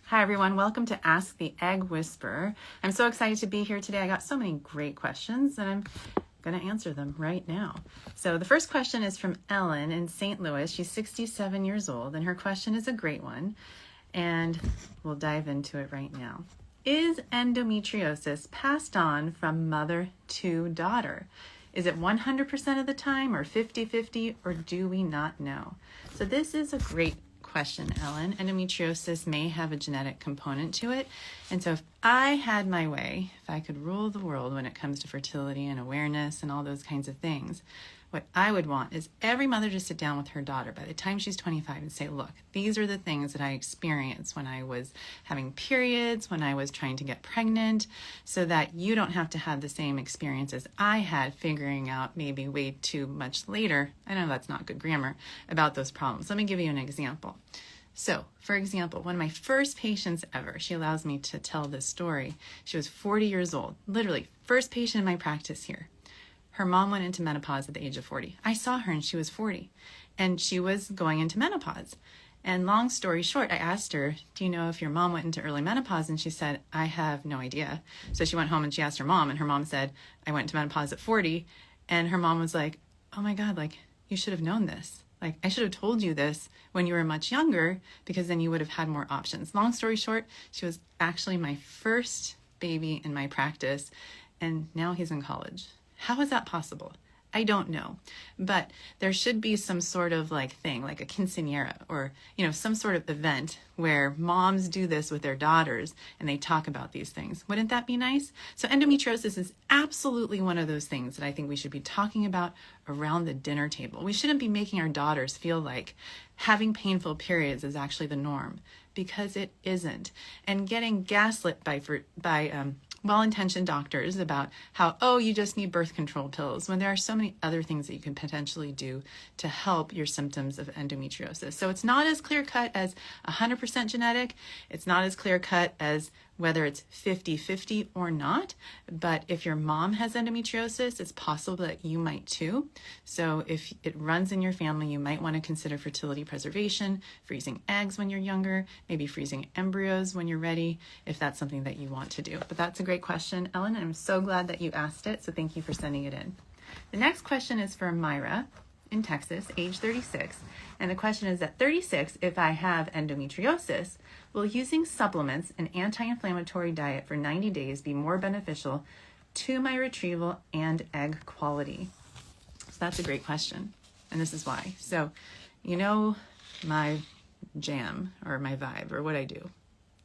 Hi everyone, welcome to Ask the Egg Whisperer. I'm so excited to be here today. I got so many great questions and I'm going to answer them right now. So the first question is from Ellen in St. Louis. She's 67 years old and her question is a great one and we'll dive into it right now. Is endometriosis passed on from mother to daughter? Is it 100% of the time or 50-50 or do we not know? So this is a great question, Ellen. Endometriosis may have a genetic component to it. And so if I had my way, if I could rule the world when it comes to fertility and awareness and all those kinds of things, what I would want is every mother to sit down with her daughter by the time she's 25 and say, look, these are the things that I experienced when I was having periods, when I was trying to get pregnant, so that you don't have to have the same experience as I had figuring out maybe way too much later, I know that's not good grammar, about those problems. Let me give you an example. So, for example, one of my first patients ever, she allows me to tell this story. She was 40 years old, literally first patient in my practice here. Her mom went into menopause at the age of 40. I saw her and she was 40 and she was going into menopause. And long story short, I asked her, do you know if your mom went into early menopause? And she said, I have no idea. So she went home and she asked her mom and her mom said, I went into menopause at 40. And her mom was like, oh my God, like you should have known this. Like I should have told you this when you were much younger because then you would have had more options. Long story short, she was actually my first baby in my practice and now he's in college. How is that possible? I don't know, but there should be some sort of thing, like a quinceañera or, some sort of event where moms do this with their daughters and they talk about these things. Wouldn't that be nice? So endometriosis is absolutely one of those things that I think we should be talking about around the dinner table. We shouldn't be making our daughters feel like having painful periods is actually the norm because it isn't. And getting gaslit by well-intentioned doctors about how, oh, you just need birth control pills, when there are so many other things that you can potentially do to help your symptoms of endometriosis. So it's not as clear-cut as 100% genetic. It's not as clear-cut as whether it's 50-50 or not. But if your mom has endometriosis, it's possible that you might too. So if it runs in your family, you might want to consider fertility preservation, freezing eggs when you're younger, maybe freezing embryos when you're ready, if that's something that you want to do. But that's a great question, Ellen. I'm so glad that you asked it. So thank you for sending it in. The next question is for Myra in Texas, age 36. And the question is, at 36, if I have endometriosis, will using supplements and anti-inflammatory diet for 90 days be more beneficial to my retrieval and egg quality? So that's a great question. And this is why. So, my jam or my vibe or what I do.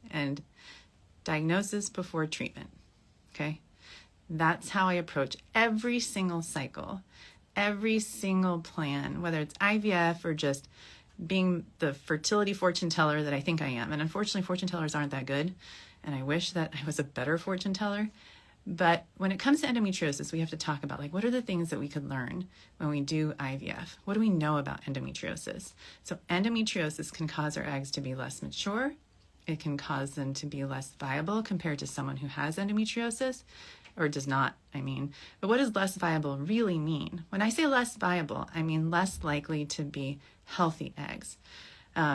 And diagnosis before treatment. Okay? That's how I approach every single cycle. Every single plan, whether it's IVF or just being the fertility fortune teller that I think I am. And unfortunately, fortune tellers aren't that good. And I wish that I was a better fortune teller. But when it comes to endometriosis, we have to talk about what are the things that we could learn when we do IVF? What do we know about endometriosis? So endometriosis can cause our eggs to be less mature. It can cause them to be less viable compared to someone who has endometriosis. Or does not, But what does less viable really mean? When I say less viable, I mean less likely to be healthy eggs.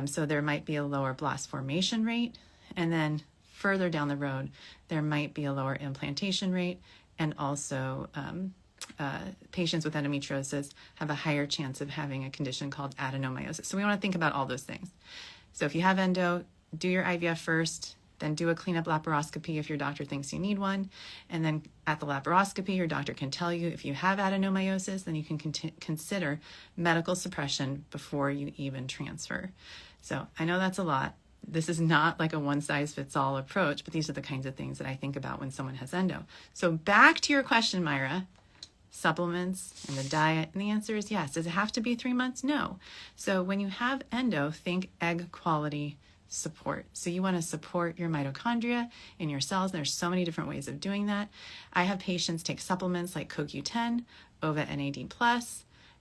So there might be a lower blast formation rate, and then further down the road, there might be a lower implantation rate, and also patients with endometriosis have a higher chance of having a condition called adenomyosis. So we want to think about all those things. So if you have endo, do your IVF first, then do a cleanup laparoscopy if your doctor thinks you need one. And then at the laparoscopy, your doctor can tell you if you have adenomyosis, then you can consider medical suppression before you even transfer. So I know that's a lot. This is not like a one-size-fits-all approach, but these are the kinds of things that I think about when someone has endo. So back to your question, Myra, supplements and the diet, and the answer is yes. Does it have to be 3 months? No. So when you have endo, think egg quality support. So you want to support your mitochondria in your cells. There's so many different ways of doing that. I have patients take supplements like CoQ10, Ova NAD+,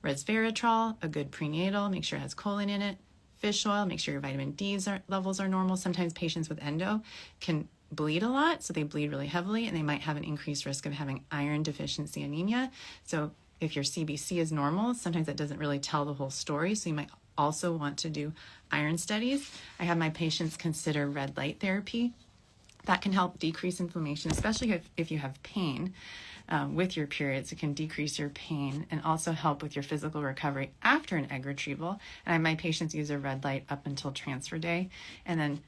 resveratrol, a good prenatal, make sure it has choline in it, fish oil, make sure your vitamin D levels are normal. Sometimes patients with endo can bleed a lot, so they bleed really heavily, and they might have an increased risk of having iron deficiency anemia. So if your CBC is normal, sometimes that doesn't really tell the whole story, so you might also want to do iron studies, I have my patients consider red light therapy. That can help decrease inflammation, especially if you have pain with your periods. It can decrease your pain and also help with your physical recovery after an egg retrieval. And I have my patients use a red light up until transfer day, and then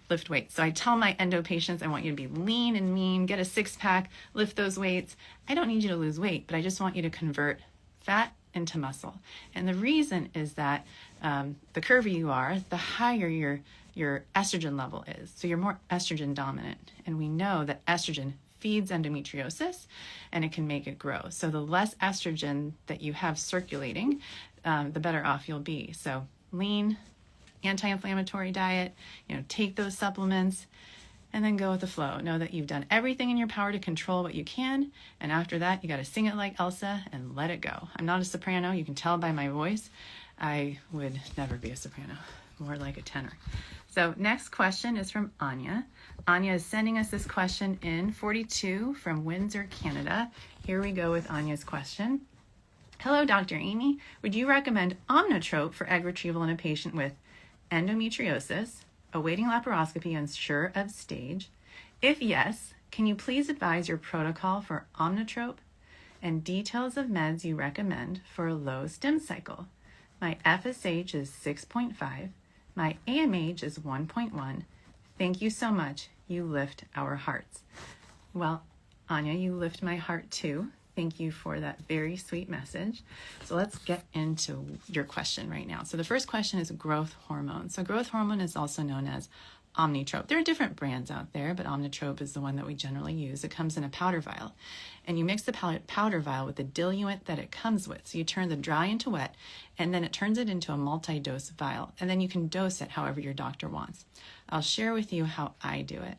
lift weights. So I tell my endo patients, I want you to be lean and mean, get a six-pack, lift those weights. I don't need you to lose weight, but I just want you to convert fat into muscle. And the reason is that the curvier you are, the higher your estrogen level is. So you're more estrogen dominant. And we know that estrogen feeds endometriosis and it can make it grow. So the less estrogen that you have circulating, the better off you'll be. So lean, anti-inflammatory diet, take those supplements, and then go with the flow. Know that you've done everything in your power to control what you can, and after that, you got to sing it like Elsa and let it go. I'm not a soprano. You can tell by my voice. I would never be a soprano, more like a tenor. So next question is from Anya. Anya is sending us this question in 42 from Windsor, Canada. Here we go with Anya's question. Hello, Dr. Amy. Would you recommend Omnitrope for egg retrieval in a patient with endometriosis, awaiting laparoscopy, unsure of stage? If yes, can you please advise your protocol for Omnitrope and details of meds you recommend for a low stim cycle? My FSH is 6.5. My AMH is 1.1. Thank you so much. You lift our hearts. Well, Anya, you lift my heart too. Thank you for that very sweet message. So let's get into your question right now. So the first question is growth hormone. So growth hormone is also known as Omnitrope. There are different brands out there, but Omnitrope is the one that we generally use. It comes in a powder vial, and you mix the powder vial with the diluent that it comes with. So you turn the dry into wet, and then it turns it into a multi-dose vial, and then you can dose it however your doctor wants. I'll share with you how I do it.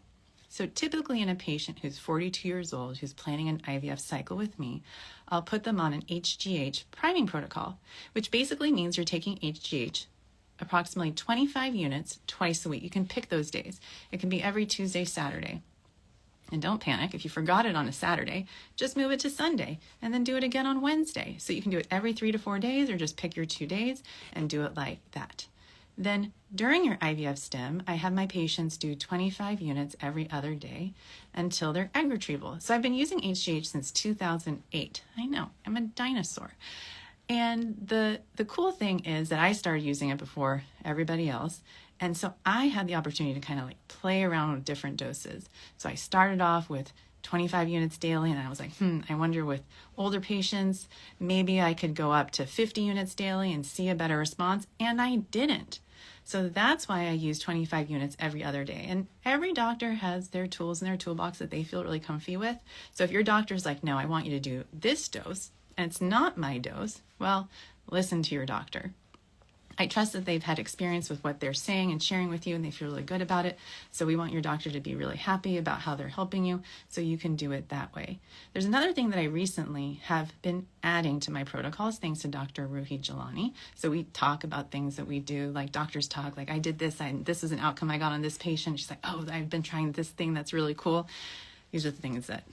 So typically in a patient who's 42 years old, who's planning an IVF cycle with me, I'll put them on an HGH priming protocol, which basically means you're taking HGH approximately 25 units twice a week. You can pick those days. It can be every Tuesday, Saturday. And don't panic. If you forgot it on a Saturday, just move it to Sunday and then do it again on Wednesday. So you can do it every 3 to 4 days, or just pick your 2 days and do it like that. Then during your IVF stim, I have my patients do 25 units every other day until their egg retrieval. So I've been using HGH since 2008. I know, I'm a dinosaur. And the cool thing is that I started using it before everybody else. And so I had the opportunity to kind of like play around with different doses. So I started off with 25 units daily, and I was like, I wonder with older patients, maybe I could go up to 50 units daily and see a better response. And I didn't. So that's why I use 25 units every other day. And every doctor has their tools in their toolbox that they feel really comfy with. So if your doctor's like, no, I want you to do this dose, and it's not my dose, well, listen to your doctor. I trust that they've had experience with what they're saying and sharing with you, and they feel really good about it. So we want your doctor to be really happy about how they're helping you, so you can do it that way. There's another thing that I recently have been adding to my protocols, thanks to Dr. Ruhi Jalani. So we talk about things that we do, like doctors talk, like I did this, and this is an outcome I got on this patient. She's like, oh, I've been trying this thing that's really cool. These are the things that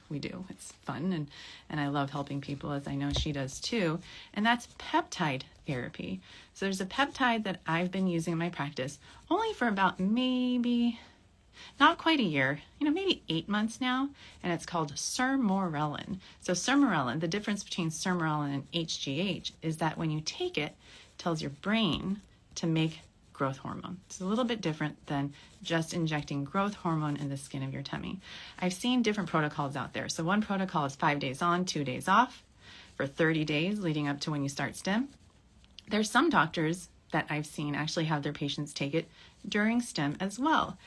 we do. It's fun, and I love helping people, as I know she does too. And that's peptide therapy. So there's a peptide that I've been using in my practice only for about maybe, not quite a year, maybe 8 months now, and it's called sermorelin. So sermorelin, the difference between sermorelin and HGH is that when you take it, it tells your brain to make growth hormone. It's a little bit different than just injecting growth hormone in the skin of your tummy. I've seen different protocols out there. So one protocol is 5 days on, 2 days off for 30 days leading up to when you start stim. There's some doctors that I've seen actually have their patients take it during stim as well.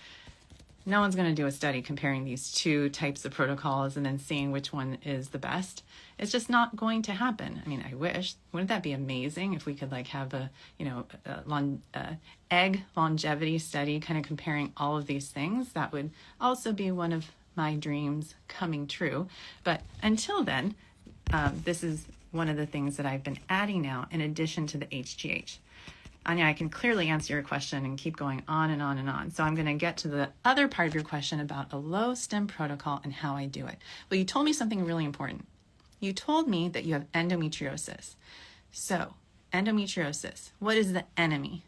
No one's going to do a study comparing these two types of protocols and then seeing which one is the best. It's just not going to happen. I mean, I wish. Wouldn't that be amazing if we could have a egg longevity study kind of comparing all of these things? That would also be one of my dreams coming true. But until then, this is one of the things that I've been adding now in addition to the HGH. Anya, I can clearly answer your question and keep going on and on and on. So I'm going to get to the other part of your question about a low stim protocol and how I do it. Well, you told me something really important. You told me that you have endometriosis. So endometriosis. What is the enemy?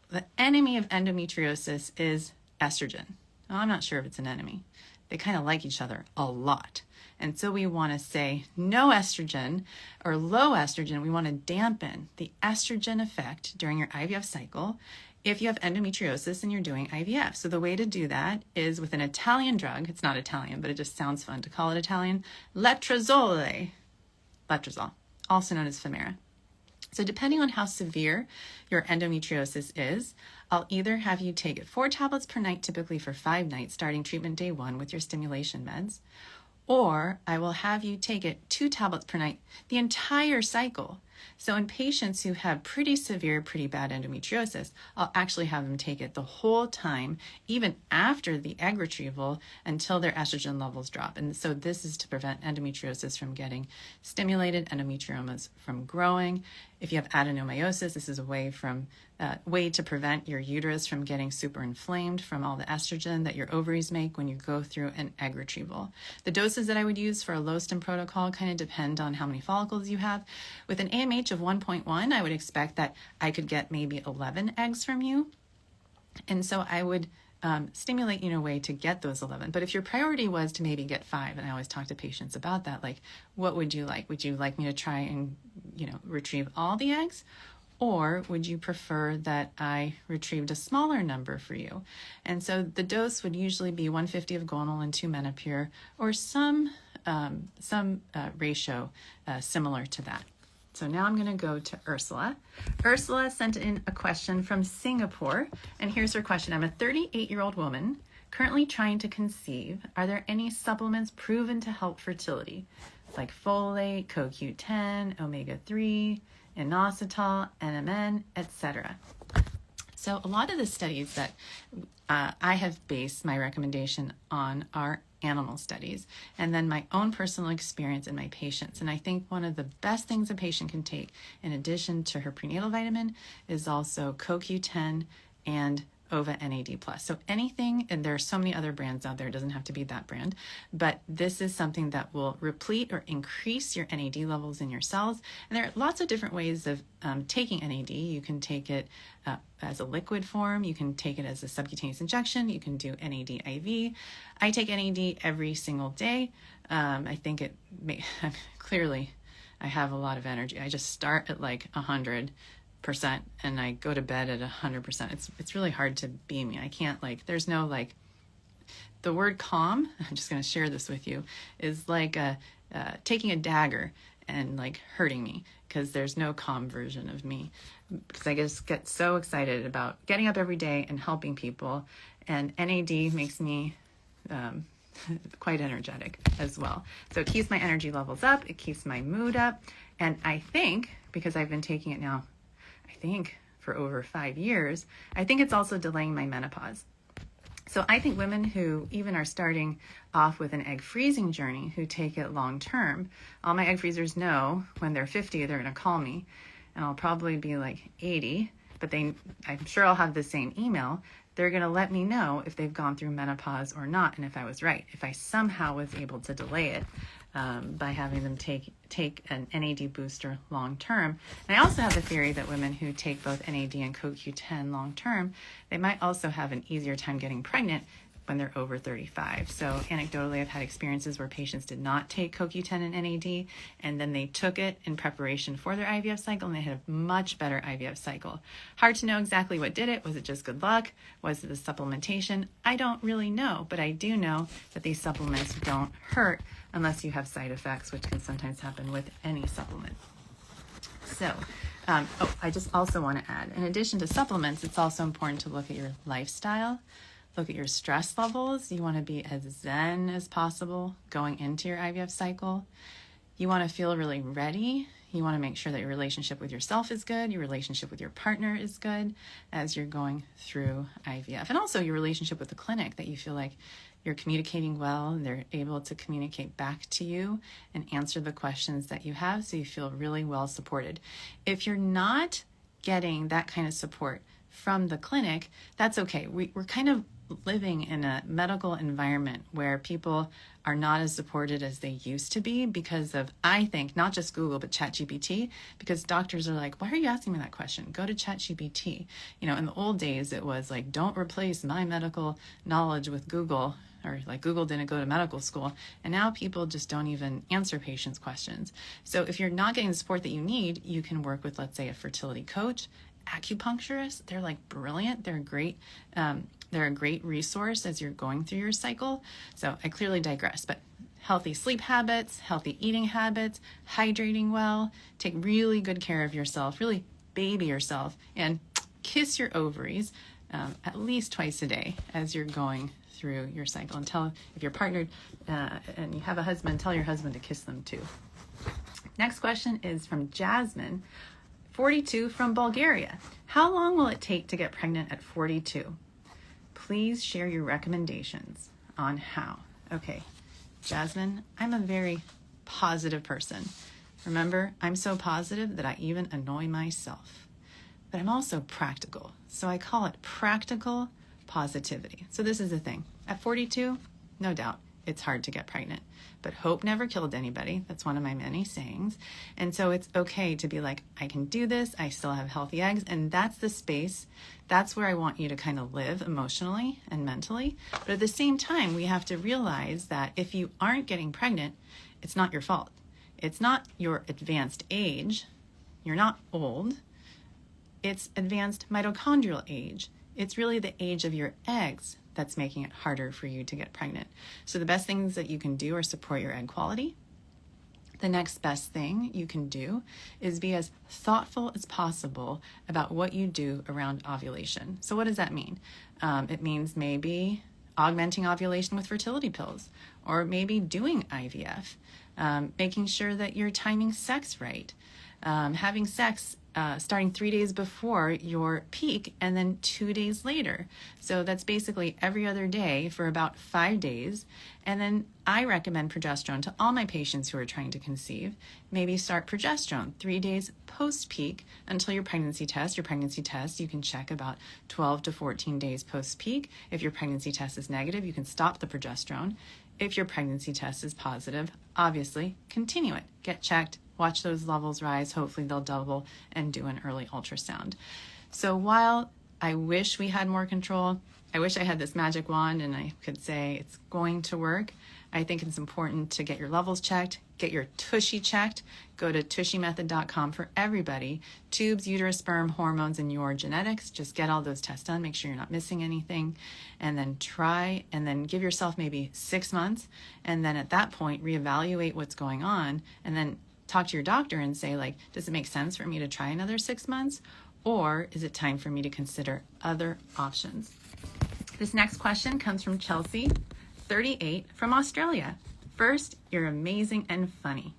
The enemy of endometriosis is estrogen. Well, I'm not sure if it's an enemy. They kind of like each other a lot. And so we want to say no estrogen or low estrogen. We want to dampen the estrogen effect during your IVF cycle if you have endometriosis and you're doing IVF. So the way to do that is with an Italian drug. It's not Italian, but it just sounds fun to call it Italian. Letrozole, also known as Femera. So depending on how severe your endometriosis is, I'll either have you take it 4 tablets per night, typically for 5 nights, starting treatment day 1 with your stimulation meds, or I will have you take it 2 tablets per night the entire cycle. So in patients who have pretty severe, pretty bad endometriosis, I'll actually have them take it the whole time, even after the egg retrieval, until their estrogen levels drop. And so this is to prevent endometriosis from getting stimulated, endometriomas from growing. If you have adenomyosis, this is a way to prevent your uterus from getting super inflamed from all the estrogen that your ovaries make when you go through an egg retrieval. The doses that I would use for a low stim protocol kind of depend on how many follicles you have. With an AMH of 1.1, I would expect that I could get maybe 11 eggs from you. And so I would stimulate you in a way to get those 11. But if your priority was to maybe get 5, and I always talk to patients about that, like, what would you like? Would you like me to try and, retrieve all the eggs? Or would you prefer that I retrieved a smaller number for you? And so the dose would usually be 150 of gonal and 2 menopur, or some ratio similar to that. So now I'm going to go to Ursula. Ursula sent in a question from Singapore, and here's her question. I'm a 38-year-old woman currently trying to conceive. Are there any supplements proven to help fertility, like folate, CoQ10, omega-3, inositol, NMN, etc.? So a lot of the studies that I have based my recommendation on are animal studies, and then my own personal experience in my patients. And I think one of the best things a patient can take, in addition to her prenatal vitamin, is also CoQ10 and Ova NAD+. So anything, and there are so many other brands out there, it doesn't have to be that brand, but this is something that will replete or increase your NAD levels in your cells. And there are lots of different ways of taking NAD. You can take it as a liquid form. You can take it as a subcutaneous injection. You can do NAD IV. I take NAD every single day. I think clearly I have a lot of energy. I just start at like 100%, and I go to bed at 100%. It's really hard to be me. I can't, there's no the word calm, I'm just going to share this with you, is like taking a dagger and hurting me, because there's no calm version of me, because I just get so excited about getting up every day and helping people, and NAD makes me quite energetic as well. So it keeps my energy levels up, it keeps my mood up, and I think, because I've been taking it now, for over 5 years, I think it's also delaying my menopause. So I think women who even are starting off with an egg freezing journey, who take it long term, all my egg freezers know when they're 50, they're going to call me, and I'll probably be 80, but I'm sure I'll have the same email. They're going to let me know if they've gone through menopause or not, and if I was right, if I somehow was able to delay it by having them take an NAD booster long term. And I also have a theory that women who take both NAD and CoQ10 long term, they might also have an easier time getting pregnant when they're over 35. So anecdotally, I've had experiences where patients did not take CoQ10 and NAD, and then they took it in preparation for their IVF cycle, and they had a much better IVF cycle. Hard to know exactly what did it. Was it just good luck? Was it the supplementation? I don't really know, but I do know that these supplements don't hurt unless you have side effects, which can sometimes happen with any supplement. So, I just also want to add, in addition to supplements, it's also important to look at your lifestyle. Look at your stress levels. You want to be as zen as possible going into your IVF cycle. You want to feel really ready. You want to make sure that your relationship with yourself is good, your relationship with your partner is good as you're going through IVF. And also your relationship with the clinic, that you feel like you're communicating well and they're able to communicate back to you and answer the questions that you have, so you feel really well supported. If you're not getting that kind of support from the clinic, that's okay. We're kind of living in a medical environment where people are not as supported as they used to be because of, I think, not just Google, but ChatGPT, because doctors are like, why are you asking me that question? Go to ChatGPT. In the old days, it was like, don't replace my medical knowledge with Google, or like Google didn't go to medical school. And now people just don't even answer patients' questions. So if you're not getting the support that you need, you can work with, let's say, a fertility coach, acupuncturist. They're like brilliant. They're a great resource as you're going through your cycle. So I clearly digress, but healthy sleep habits, healthy eating habits, hydrating well, take really good care of yourself, really baby yourself, and kiss your ovaries at least twice a day as you're going through your cycle. And if you're partnered and you have a husband, tell your husband to kiss them too. Next question is from Jasmine, 42, from Bulgaria. How long will it take to get pregnant at 42? Please share your recommendations on how. Okay, Jasmine, I'm a very positive person. Remember, I'm so positive that I even annoy myself. But I'm also practical. So I call it practical positivity. So this is the thing. At 42, no doubt, it's hard to get pregnant. But hope never killed anybody. That's one of my many sayings. And so it's okay to be like, I can do this. I still have healthy eggs. And that's the space. That's where I want you to kind of live emotionally and mentally. But at the same time, we have to realize that if you aren't getting pregnant, it's not your fault. It's not your advanced age. You're not old. It's advanced mitochondrial age. It's really the age of your eggs that's making it harder for you to get pregnant. So the best things that you can do are support your egg quality. The next best thing you can do is be as thoughtful as possible about what you do around ovulation. So what does that mean? It means maybe augmenting ovulation with fertility pills, or maybe doing IVF, making sure that you're timing sex right, having sex starting 3 days before your peak and then 2 days later. So that's basically every other day for about 5 days. And then I recommend progesterone to all my patients who are trying to conceive. Maybe start progesterone 3 days post-peak until your pregnancy test. Your pregnancy test, you can check about 12 to 14 days post-peak. If your pregnancy test is negative, you can stop the progesterone. If your pregnancy test is positive, obviously continue it. Get checked. Watch those levels rise. Hopefully they'll double, and do an early ultrasound. So while I wish we had more control, I wish I had this magic wand and I could say it's going to work, I think it's important to get your levels checked, get your tushy checked. Go to tushymethod.com for everybody. Tubes, uterus, sperm, hormones, and your genetics. Just get all those tests done. Make sure you're not missing anything. And then try, and then give yourself maybe 6 months. And then at that point, reevaluate what's going on. And then talk to your doctor and say, like, does it make sense for me to try another 6 months? Or is it time for me to consider other options? This next question comes from Chelsea, 38, from Australia. First, you're amazing and funny.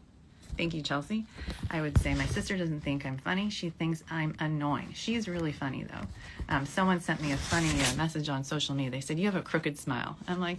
Thank you, Chelsea. I would say my sister doesn't think I'm funny. She thinks I'm annoying. She's really funny, though. Someone sent me a funny message on social media. They said, you have a crooked smile. I'm like,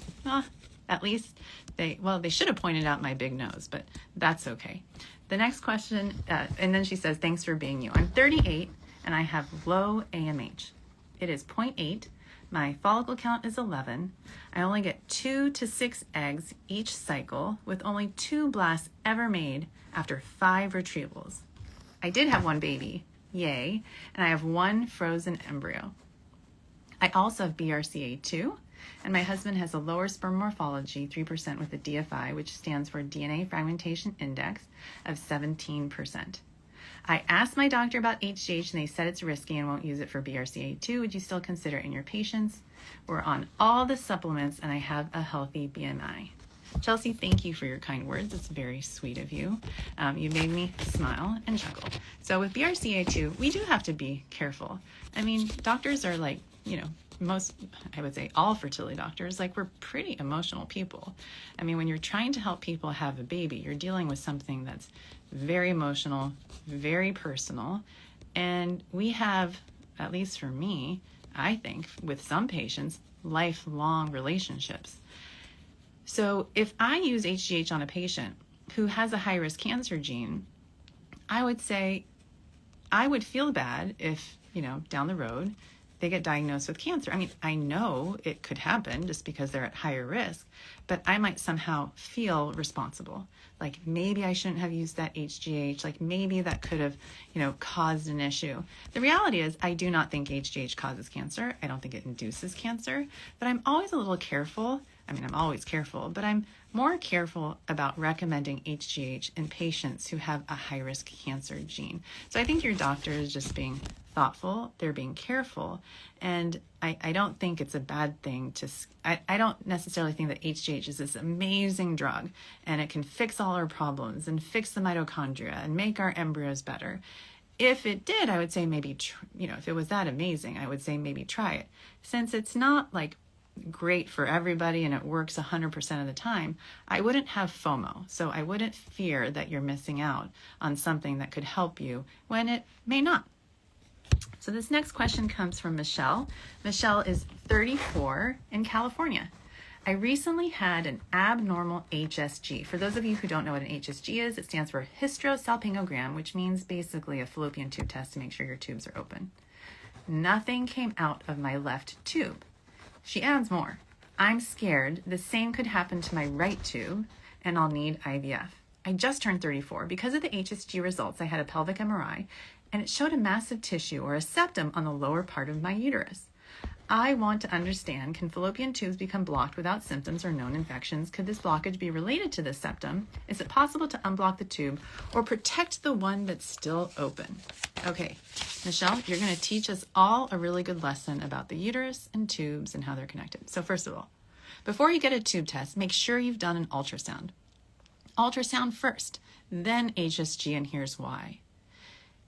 at least they should have pointed out my big nose, but that's okay. The next question, and then she says, thanks for being you. I'm 38 and I have low AMH. It is 0.8. My follicle count is 11. I only get 2 to 6 eggs each cycle, with only 2 blasts ever made after 5 retrievals. I did have 1 baby, yay, and I have 1 frozen embryo. I also have BRCA2, and my husband has a lower sperm morphology, 3% with a DFI, which stands for DNA fragmentation index of 17%. I asked my doctor about HGH and they said it's risky and won't use it for BRCA2. Would you still consider it in your patients? We're on all the supplements and I have a healthy BMI. Chelsea, thank you for your kind words. It's very sweet of you. You made me smile and chuckle. So with BRCA2, we do have to be careful. I mean, doctors are like, most, I would say all fertility doctors, like, we're pretty emotional people. I mean, when you're trying to help people have a baby, you're dealing with something that's very emotional, very personal. And we have, at least for me, I think, with some patients, lifelong relationships. So if I use HGH on a patient who has a high-risk cancer gene, I would say I would feel bad if, down the road, they get diagnosed with cancer. I mean, I know it could happen just because they're at higher risk, but I might somehow feel responsible. Like maybe I shouldn't have used that HGH. Like maybe that could have, caused an issue. The reality is I do not think HGH causes cancer. I don't think it induces cancer, but I'm always a little careful. I mean, I'm always careful, but I'm more careful about recommending HGH in patients who have a high-risk cancer gene. So I think your doctor is just being thoughtful, they're being careful, and I don't think it's a bad thing to, I don't necessarily think that HGH is this amazing drug and it can fix all our problems and fix the mitochondria and make our embryos better. If it did, I would say maybe, if it was that amazing, I would say maybe try it. Since it's not like great for everybody and it works 100% of the time, I wouldn't have FOMO. So I wouldn't fear that you're missing out on something that could help you when it may not. So this next question comes from Michelle. Michelle is 34 in California. I recently had an abnormal HSG. For those of you who don't know what an HSG is, it stands for hysterosalpingogram, which means basically a fallopian tube test to make sure your tubes are open. Nothing came out of my left tube. She adds more. I'm scared the same could happen to my right tube and I'll need IVF. I just turned 34. Because of the HSG results, I had a pelvic MRI and it showed a massive tissue or a septum on the lower part of my uterus. I want to understand, can fallopian tubes become blocked without symptoms or known infections? Could this blockage be related to the septum? Is it possible to unblock the tube or protect the one that's still open? Okay, Michelle, you're going to teach us all a really good lesson about the uterus and tubes and how they're connected. So first of all, before you get a tube test, make sure you've done an ultrasound. Ultrasound first, then HSG, and here's why.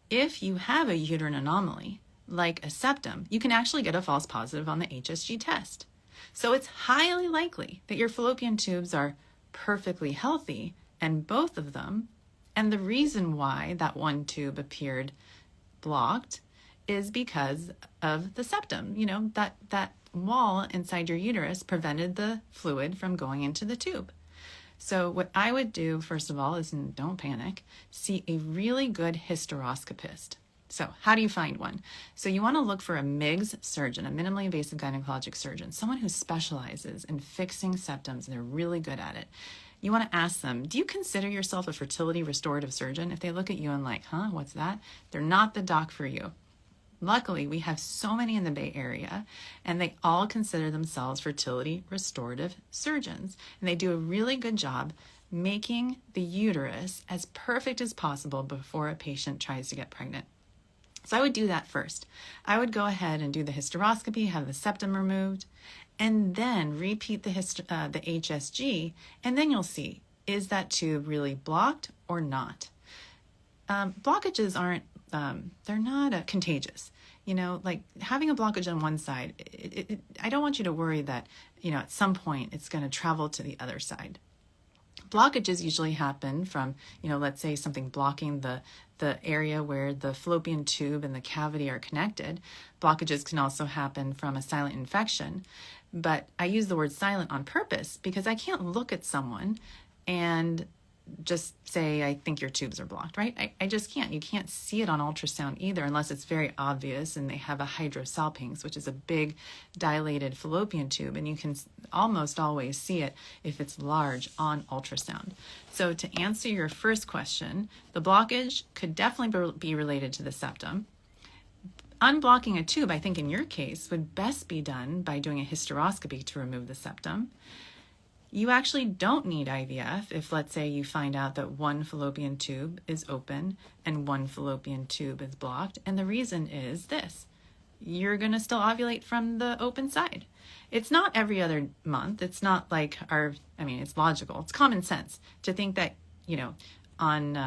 If you have a uterine anomaly, like a septum, you can actually get a false positive on the HSG test. So it's highly likely that your fallopian tubes are perfectly healthy, and both of them, and the reason why that one tube appeared blocked is because of the septum. That wall inside your uterus prevented the fluid from going into the tube. So what I would do, first of all, is, and don't panic, see a really good hysteroscopist. So how do you find one? So you want to look for a MIGS surgeon, a minimally invasive gynecologic surgeon, someone who specializes in fixing septums, and they're really good at it. You want to ask them, do you consider yourself a fertility restorative surgeon? If they look at you and like, what's that? They're not the doc for you. Luckily, we have so many in the Bay Area, and they all consider themselves fertility restorative surgeons. And they do a really good job making the uterus as perfect as possible before a patient tries to get pregnant. So I would do that first. I would go ahead and do the hysteroscopy, have the septum removed, and then repeat the HSG, and then you'll see, is that tube really blocked or not? Blockages aren't, they're not contagious. Like having a blockage on one side, I don't want you to worry that, at some point it's going to travel to the other side. Blockages usually happen from, let's say something blocking the area where the fallopian tube and the cavity are connected. Blockages can also happen from a silent infection. But I use the word silent on purpose because I can't look at someone and just say, I think your tubes are blocked, right? I just can't. You can't see it on ultrasound either unless it's very obvious and they have a hydrosalpinx, which is a big dilated fallopian tube, and you can almost always see it if it's large on ultrasound. So to answer your first question, the blockage could definitely be related to the septum. Unblocking a tube, I think in your case, would best be done by doing a hysteroscopy to remove the septum. You actually don't need IVF if, let's say, you find out that one fallopian tube is open and one fallopian tube is blocked. And the reason is this: you're going to still ovulate from the open side. It's not every other month. It's not like it's logical. It's common sense to think that, on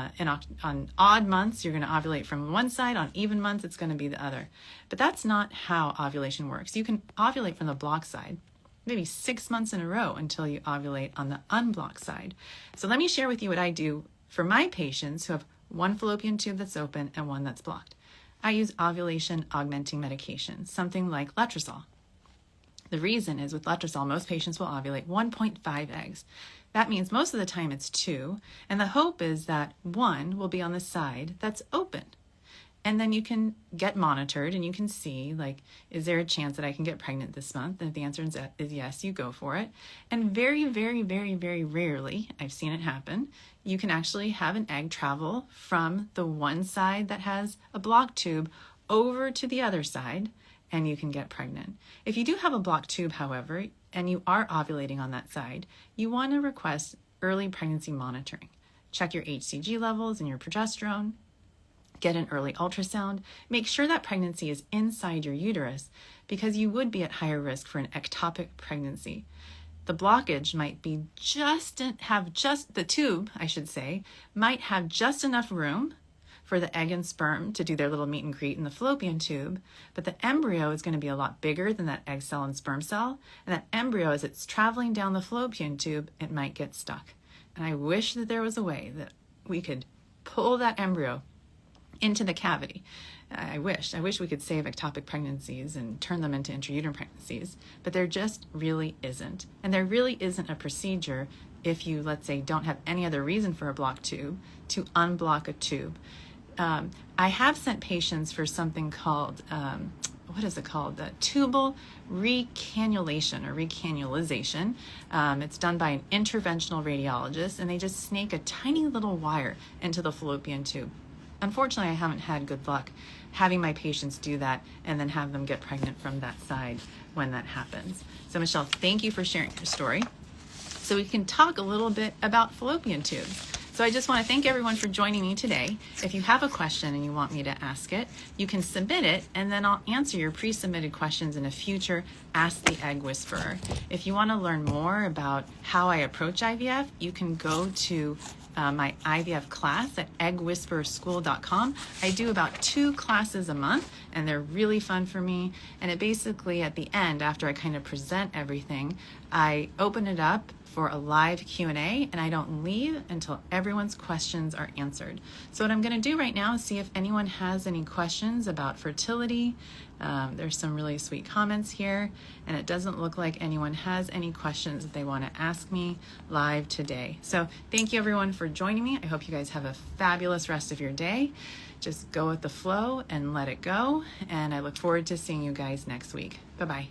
odd months, you're going to ovulate from one side. On even months, it's going to be the other. But that's not how ovulation works. You can ovulate from the blocked side maybe 6 months in a row until you ovulate on the unblocked side. So let me share with you what I do for my patients who have one fallopian tube that's open and one that's blocked. I use ovulation augmenting medication, something like letrozole. The reason is with letrozole, most patients will ovulate 1.5 eggs. That means most of the time it's 2, and the hope is that 1 will be on the side that's open. And then you can get monitored and you can see, like, is there a chance that I can get pregnant this month? And if the answer is yes, you go for it. And very, very, very, very rarely, I've seen it happen, you can actually have an egg travel from the one side that has a blocked tube over to the other side, and you can get pregnant. If you do have a blocked tube, however, and you are ovulating on that side, you want to request early pregnancy monitoring. Check your HCG levels and your progesterone. Get an early ultrasound. Make sure that pregnancy is inside your uterus, because you would be at higher risk for an ectopic pregnancy. The blockage might be the tube, I should say, might have just enough room for the egg and sperm to do their little meet and greet in the fallopian tube, but the embryo is going to be a lot bigger than that egg cell and sperm cell, and that embryo, as it's traveling down the fallopian tube, it might get stuck. And I wish that there was a way that we could pull that embryo into the cavity. I wish we could save ectopic pregnancies and turn them into intrauterine pregnancies, but there just really isn't. And there really isn't a procedure, if you, let's say, don't have any other reason for a blocked tube, to unblock a tube. I have sent patients for something called, tubal recannulation or recannulization. It's done by an interventional radiologist, and they just snake a tiny little wire into the fallopian tube. Unfortunately, I haven't had good luck having my patients do that and then have them get pregnant from that side when that happens. So Michelle, thank you for sharing your story. So we can talk a little bit about fallopian tubes. So I just want to thank everyone for joining me today. If you have a question and you want me to ask it, you can submit it, and then I'll answer your pre-submitted questions in a future Ask the Egg Whisperer. If you want to learn more about how I approach IVF, you can go to my IVF class at eggwhispererschool.com. I do about 2 classes a month, and they're really fun for me. And it basically, at the end, after I kind of present everything, I open it up for a live Q&A, and I don't leave until everyone's questions are answered. So what I'm going to do right now is see if anyone has any questions about fertility. There's some really sweet comments here, and it doesn't look like anyone has any questions that they want to ask me live today. So thank you everyone for joining me. I hope you guys have a fabulous rest of your day. Just go with the flow and let it go, and I look forward to seeing you guys next week. Bye-bye.